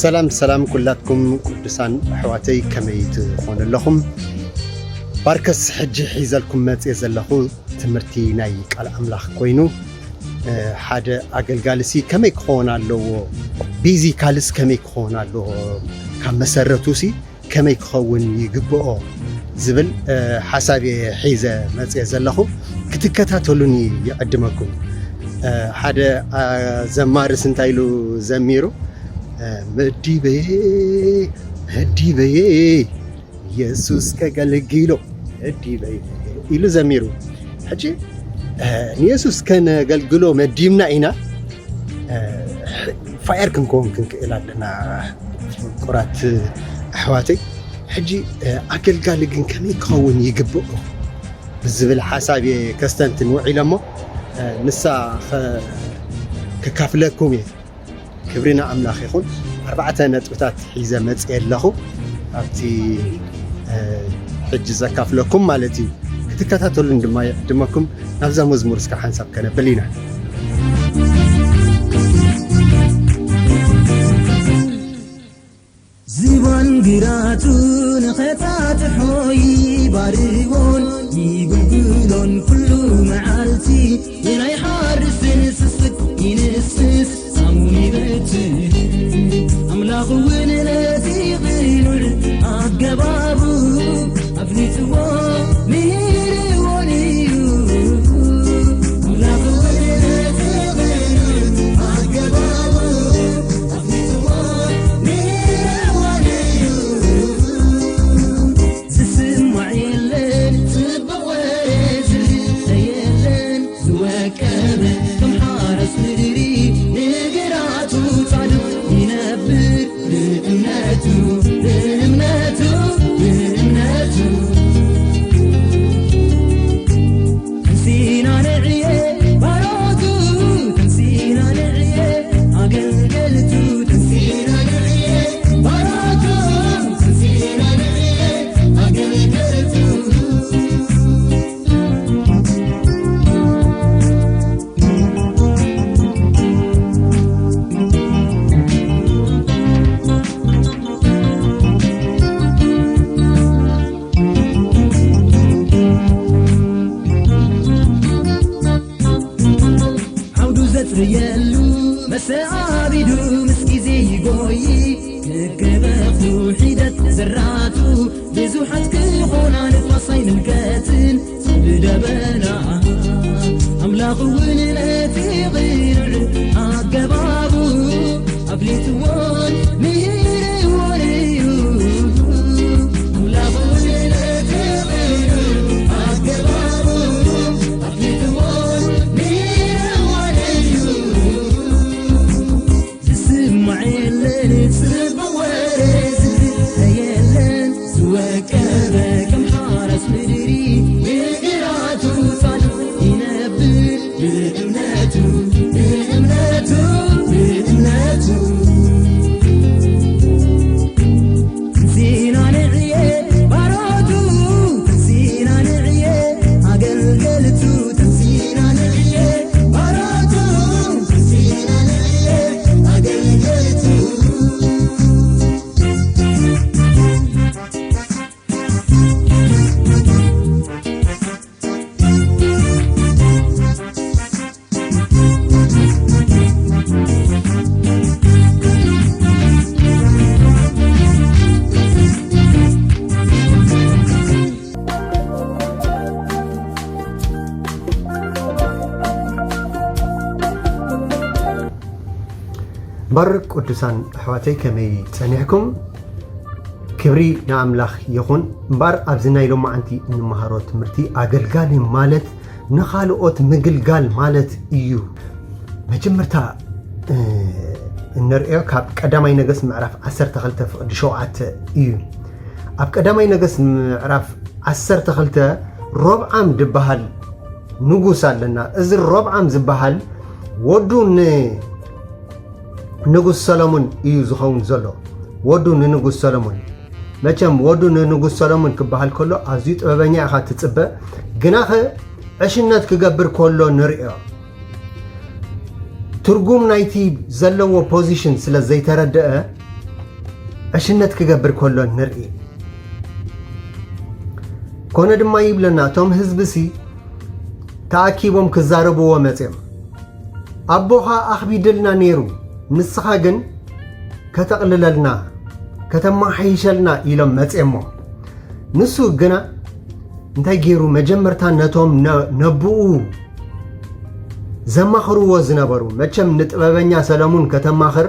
ሰላም ኩላትኩም ቅዱሳን ኣሕዋተይ ከመይ ትኾኑ ኣለኹም ባርከስ ሕጂ ሒዘልኩም መጽእ ዘለኹ ትምህርቲ ናይ ቃል ኣምላኽ ኮይኑ ሓደ ኣገልጋልሲ ከመይ ክኾን ኣለዎ ቢዚ ካልስ ከመይ ክኾን ኣለዎ ካብ መሰረቱሲ ከመይ ክኸውን ይግብኦ ዝብል ሓሳብ ሒዘ መጽእ ዘለኹ ክትከታተሉኒ ይዕድመኩም ሓደ ዘማርስ እንታይ ኢሉ ዘሚሩ መዲበዬ ኢየሱስ ከገልግሎ መዲበዬ ኢሉ ዘሚሩ ሕጂ ኢየሱስ ከነገልግሎ መዲምና ኢና ፋየር ክንኮን ክንክእል ኣለና ቁራት ኣሕዋተይ ሕጂ ኣገልጋሊ ግን ከመይ ክኸውን ይግብኦ ብዝብል ሓሳብ ከስተንትን ውዒለ እሞ ንሳ ከካፍለኩም እየ ክብሪና ኣምላኽ ይኹን 4 ነጥብታት ሒዘ መጽእ ኣለኹ ኣብቲ ሕጂ ዘካፍለኩም ማለት እዩ ክትከታተሉን ድማ ይዕድመኩም ናብዛ መዝሙር እስካ ሓንሳብ ከነብል ኢና ዝባን ግራቱ ንኸታትሖ ይባርዎን ይግልግሎን ኩሉ መዓልቲ ናይ ሓርስን ስስት ይንስስ ሳሙን ይበትን ኣምላኽ እውን ነቲ ቕኑዕ ኣገባቡ ኣፍሊጥዎ ምሂርዎን እዩ ኣምላኽ እውን ነቲ ቕኑዕ ኣገባቡ ኣፍሊጥዎ ምሂርዎን እዩ ዝስማዕ የለን ጽቡቕ ወሬ ዝልየለን ዝወቀበ ከም ሓረስ ምድሪ ንግራቱ ጻድቕ ይነብር ብእምነቱ ተንሲና ንዕየ ባሮቱ ተንሲና ንዕየ ኣገልገልቱ ተንሲና ንዕየ ባሮቱ ተንሲና ንዕየ ኣገልገልቱ ዘጽርየሉ መሰዓቢዱ ምስ ጊዜ ይጎይ ክገበቱ ሒደት ዘራቱ ብዙሓት ክኾና ንፋሳይ ንምልከትን ብደበና ኣምላኽ እውን ነቲ ቕኑዕ ኣገባቡ ኣፍሊጥዎን ምሂርዎን እዩ ኣምላኽ እውን ነቲ ቕኑዕ ኣገባቡ ኣፍሊጥዎን ምሂርዎን እዩ ዝስማዕ የለን ጽቡቕ ወሬ ዝልየለን ዝወቀበ ከም ሓረስ ምድሪ ንግራቱ ጻድቕ ይነብር ብእምነቱ ተንሲና ንዕየ ባሮቱ ተንሲና ንዕየ ኣገልገልቱ ተንሲና ንዕየ ባሮቱ ተንሲና ንዕየ ኣገልገልቱ ባርክ ቅዱሳን ኣሕዋተይ ከመይ ጸኒሕኩም ክብሪ ንኣምላኽ ይኹን እምበር ኣብዚ ናይ ሎማዓንቲ እንመሃሮ ትምህርቲ ኣገልጋሊ ማለት ንኻልኦት ምግልጋል ማለት እዩ መጀመርታ እንርእዮ ካብ ቀዳማይ ነገሥት ምዕራፍ 12 ፍቕዲ 7 እዩ ኣብ ቀዳማይ ነገሥት ምዕራፍ 12 ሮብዓም ዝበሃል ንጉስ ኣለና እዚ ሮብዓም ዝበሃል ወዱ ንጉስ ሰሎሞን እዩ ዝኸውን ዘሎ ወዱ ንንጉስ ሰሎሞን መቸም ወዱ ንንጉስ ሰሎሞን ክበሃል ከሎ ኣዝዩ ጥበበኛ ኢኻ ትጽበ ግናኸ ዕሽነት ክገብር ከሎ ንርእዮ ትርጉም ናይቲ ዘለዎ ፖዚሽን ስለ ዘይተረድአ أشنت كجبر كله نرئي كون دم ما يبلنا توم هزبسي تأكيبهم كزاربوا ومتهم أبوها أخبي دلنا نيرو نسخة جن كتقللنا كتما حيشلنا إلى متهمه نسو جنا نتاجروا مجمرتان نتوم نبوء زمخروا وزنبروا متشم نتبابنيا سلامون كتماخر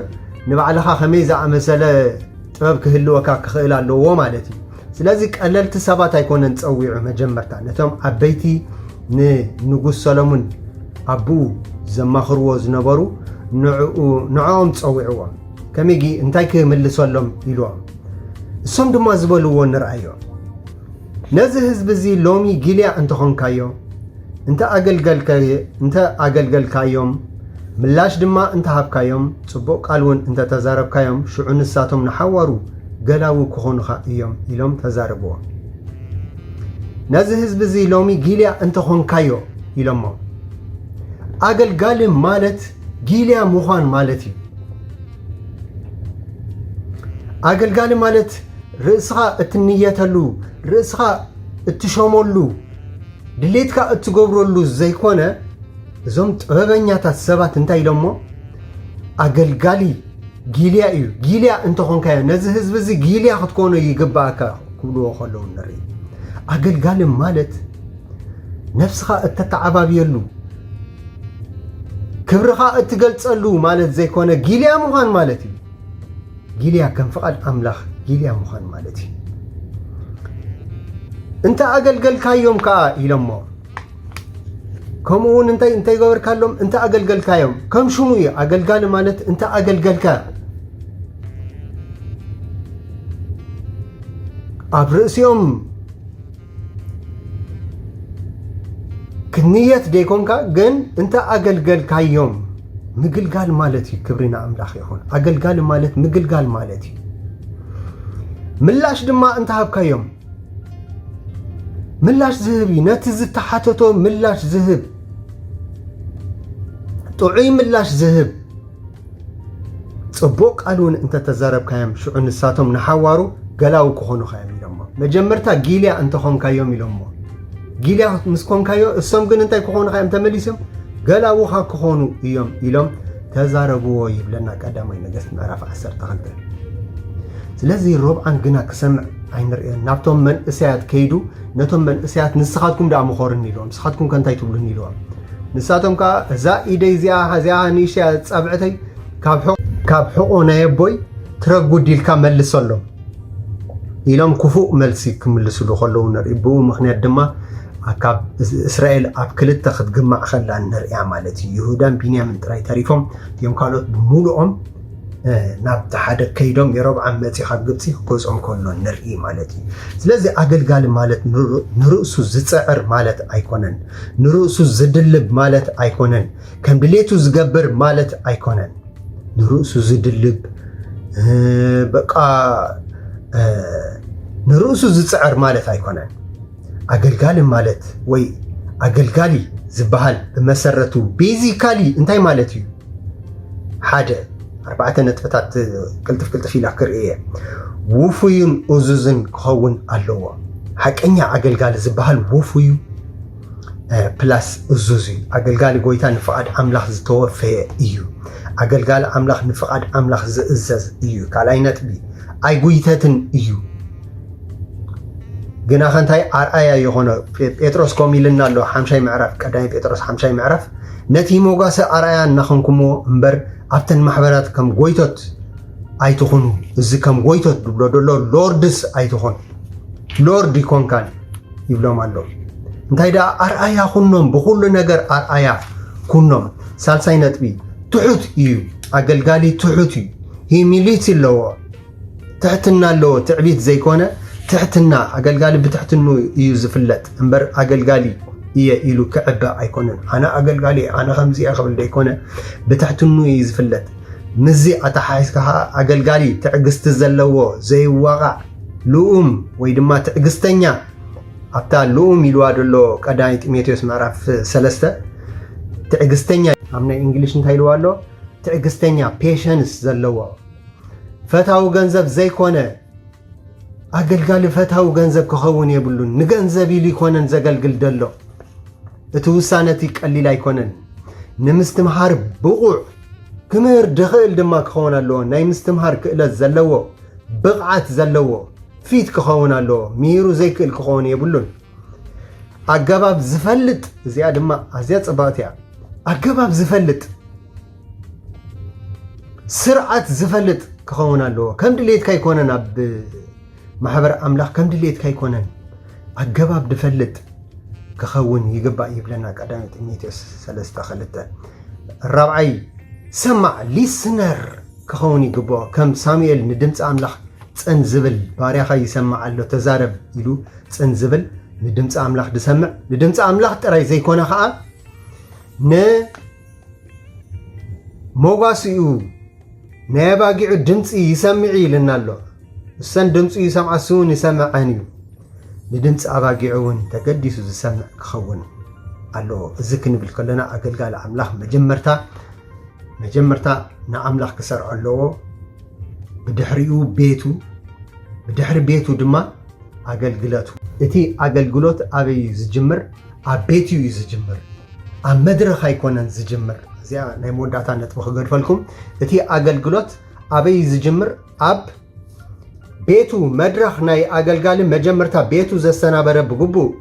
نبعلها خميزة عمسلة تباب كهلو وكاك خيلا لو مالتي سلازك قللت سبات يكون نتصويع مجمرتان نتوم عبيتي نقول سلامون أبو زمخروا وزنبروا نعوم تصويعوا كميجي انتاي كملسوا لهم يلوهم السم دما زبلوا ونرأيو نزه حزب زي لومي جيليا انت خونكايو انت اقلقل كايوم ملاش دما انت هابكايوم صبوق قالون انت تزارب كايوم شعو نساتهم نحورو قلاو كخون خائيوم يلوم تزاربوا نزه حزب زي لومي جيليا انت خونكايو يلومو اقلقل مالت جيليا مخان مالتي أقل مالت رأسها التنيتلو رأسها التشاملو دليتك التجبرلو زي كونه زمت غبنيات السبات انتي لمو أقل جيليا انت خونكايا نزه زي جيليا خدكونه يقبعك كلو خلون نري أقل مالت نفسها التتعبا بيلو كبرها التقلتصلو مالت زي كونه جيليا مخان مالتي جيليا كان فقط أملاخ جيليا مخان مالتي انت أقل كايوم كا يلمو كمون انت يقور كالوم انت أقل كايوم كم شنوية أقل مالت انت أقل كا أبرسيوم كنية ديكم كا جن انت أقل كايوم مقلقال مالتي كبرنا أملاخ يخون أقلقال مالت مقلقال مالتي ملاش دما انت هابكايوم ملاش زهبي نتز تحتتو ملاش زهب طعي ملاش زهب صبوق قالون انت تزارب كايم شعو نساتهم نحوارو قلاو كخونو خايم يلمو مجمرتا جيليا انت خون كايوم يلمو جيليا مسكون كايو السم قن انت كخونو خايم تمليسم قلاو خا كخونو يلم تزاربو يبلنا قدامي نجس معرف 10 تخلت ስለዚህ ሮብዓን ግና ክሰምዕ ኣይንርአን ናብቶም መንእሰያት ከይዱ ነቶም መንእሰያት ንስኻትኩም ዳ ምኾርን ኢሎም ንስኻትኩም ከንታይ ትብሉን ኢሎም ንሳቶም ከዓ እዛ ኢደይ እዚኣ ንእሽተያ ጸብዕተይ ካብ ሕቆ ናይ ኣቦይ ትረጉድ ኢልካ መልሰሎም ኢሎም ክፉእ መልሲ ክምልስሉ ከለዉ ንርኢ ብኡ ምክንያት ድማ ካብ እስራኤል ኣብ ክልተ ክትግማዕ ከላ ንርያ ማለት እዩ ይሁዳን ቢንያምን ጥራይ ተሪፎም እዮም ካልኦት ብሙሉኦም ናብ ተሓደ ከይዶም የሮብዓም መፂ ካብ ግብፂ ክገዝኦም ከሎ ንርኢ ማለት እዩ ስለዚ ኣገልጋሊ ማለት ንርእሱ ዝፅዕር ማለት ኣይኮነን ንርእሱ ዝድልብ ማለት ኣይኮነን ከም ድሌቱ ዝገብር ማለት ኣይኮነን ንርእሱ ዝድልብ በቃ ንርእሱ ዝፅዕር ማለት ኣይኮነን ኣገልጋሊ ማለት ወይ ኣገልጋሊ ዝበሃል ብመሰረቱ ቤዚካሊ እንታይ ማለት እዩ ሓደ 4 ነጥብታት ቅልጥፍ ኢላ ክርኤ ውፉይን ኡዙዝን ክኸውን ኣለዎ ሓቀኛ ኣገልጋሊ ዝበሃል ውፉዩ ፕላስ ኡዙዝ ኣገልጋሊ ጎይታ ንፍቃድ ኣምላኽ ዝተወፈየ እዩ ኣገልጋሊ ኣምላኽ ንፍቃድ ኣምላኽ ዝእዘዝ እዩ ካልኣይ ነጥቢ ኣይጉይተትን እዩ ግና ከንታይ ኣርኣያ የሆነ ጴጥሮስ ኮሚልና ኣሎ 50 ምዕራፍ ቀዳይ ጴጥሮስ 50 ምዕራፍ ነቲ ሞጋሰ ኣርኣያ እናኾንኩሞ እምበር ኣብተን ማሕበራት ከም ጎይቶት ኣይትኹኑ እዚ ከም ጎይቶት ድብሎ ደሎ ሎርድስ ኣይትኹን ሎርድ ይኮንካን ይብሎም ኣሎ እንታይ ዳ ኣርኣያ ኩኖም ብኩሉ ነገር ኣርኣያ ኩኖም ሳልሳይ ነጥቢ ትሑት እዩ ኣገልጋሊ ትሑት እዩ ሂሚሊቲ ኣለዎ ትሕትና ኣለዎ ትዕቢት ዘይኮነ ትሕትና ኣገልጋሊ ብትሕትኑ እዩ ዝፍለጥ እምበር ኣገልጋሊ እየ ኢሉ ክዕበ ኣይኮነን ኣነ ኣገልጋሊ ኣነ ከምዚ ክብል ደይኮነ ብትሕትኑ እዩ ዝፍለጥ ምዚ ኣተሓሒዝካ ኣገልጋሊ ትዕግስቲ ዘለዎ ዘይዋቃዕ ልኡም ወይ ድማ ትዕግስተኛ ኣብታ ልኡም ኢልዋ ደሎ ቀዳማይ ጢሞቴዎስ ምዕራፍ 3 ትዕግስተኛ ኣብ ናይ እንግሊሽ እንታይ ኢልዋ ኣሎ ትዕግስተኛ ፔሸንስ ዘለዎ ፈታው ገንዘብ ዘይኮነ ኣገልጋሊ ፈታው ገንዘብ ክኸውን የብሉን ንገንዘብ ኢሉ ይኮነን ዘገልግል ደሎ እቲ ውሳነቲ ቀሊል ኣይኮነን ንምስትምሃር ብቑዕ ክምህር ድኽእል ድማ ክኸውን ኣለዎ ናይ ምስትምሃር ክእለት ዘለዎ ብቕዓት ዘለዎ ፊት ክኸውን ኣለዎ ሚሩ ዘይክእል ክኸውን የብሉን ኣገባብ ዝፈልጥ እዚኣ ድማ ኣዝያ ጽባቕቲ እያ ኣገባብ ዝፈልጥ ስርዓት ዝፈልጥ ክኸውን ኣለዎ ከም ድሌትካ ይኮነን ኣብ ማሕበር ኣምላኽ ከም ድሌትካ ይኮነን ኣገባብ ድፈልጥ ክኸውን ይግባእ ይብለና ቀዳማይ ጢሞቴዎስ 3:2 ራብዓይ ሰማዕ ሊስነር ክኸውን ይግባኦ ከም ሳሙኤል ንድምፂ ኣምላኽ ፅን ዝብል ባርያኻ ይሰማዕ ኣሎ ተዛረብ ኢሉ ፅን ዝብል ንድምፂ ኣምላኽ ድሰምዕ ንድምፂ ኣምላኽ ጥራይ ዘይኮነ ከዓ ንሞጓስኡ ናይ ኣባጊዑ ድምፂ ይሰምዕ ኢልና ኣሎ እሰን ድምፂ ይሰምዓ ስውን ይሰምዐን እዩ ንድምፂ ኣባጊዑ እውን ተገዲሱ ዝሰምዕ ክኸውን ኣለዎ እዚ ክንብል ከለና ኣገልጋሊ ኣምላኽ መጀመርታ ንኣምላኽ ክሰርዖ ኣለዎ ብድሕሪኡ ብድሕሪ ቤቱ ድማ ኣገልግሎቱ እቲ ኣገልግሎት ኣበይ ዝጅምር ኣብ ቤቱ እዩ ዝጅምር ኣብ መድረኽ ኣይኮነን ዝጅምር እዚኣ ናይ መወዳእታ ነጥቢ ክገድፈልኩም እቲ ኣገልግሎት ኣበይ ዝጅምር ኣብ ቤቱ መድረኽ ናይ ኣገልጋሊ መጀመርታ ቤቱ ዘሰናበረ ብግቡእ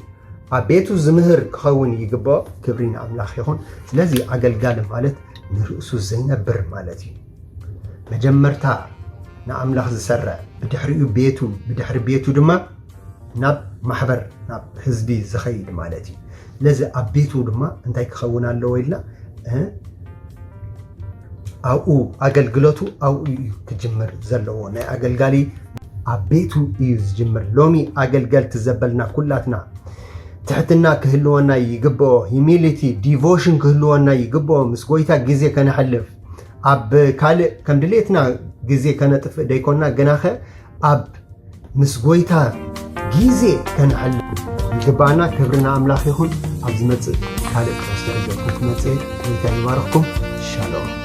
ኣብ ቤቱ ዝምህር ክኸውን ይግባኦ ክብሪ ንኣምላኽ ይኹን ስለዚ ኣገልጋሊ ማለት ንርእሱ ዘይነብር ማለት እዩ መጀመርታ ንኣምላኽ ዝሰርዕ ብድሕሪ ቤቱ ድማ ናብ ማሕበር ናብ ህዝቢ ዝኸይድ ማለት እዩ ስለዚ ኣብ ቤቱ ድማ እንታይ ክኸውን ኣለዎ ኢልና ኣብኡ ኣገልግሎቱ ኣብኡ እዩ ክጅምር ዘለዎ ናይ ኣገልጋሊ ኣብ ቤቱ እዩ ዝጅምር ሎሚ ኣገልገልቲ ዘበልና ኩላትና ትሕትና ክህልወና ይግብኦ ሂሚሊቲ ዲቮሽን ክህልወና ይግብኦ ምስ ጎይታ ግዜ ከነሕልፍ ኣብ ካልእ ከም ድሌትና ግዜ ከነጥፍእ ደይኮንና ግናኸ ኣብ ምስ ጎይታ ግዜ ከነሕልፍ ይግባአና ክብርና ኣምላኽ ይኹን ኣብ ዝመፅእ ካልእ ክወስደ ክመፅእ ጎይታ ይባርኽኩም ሻሎም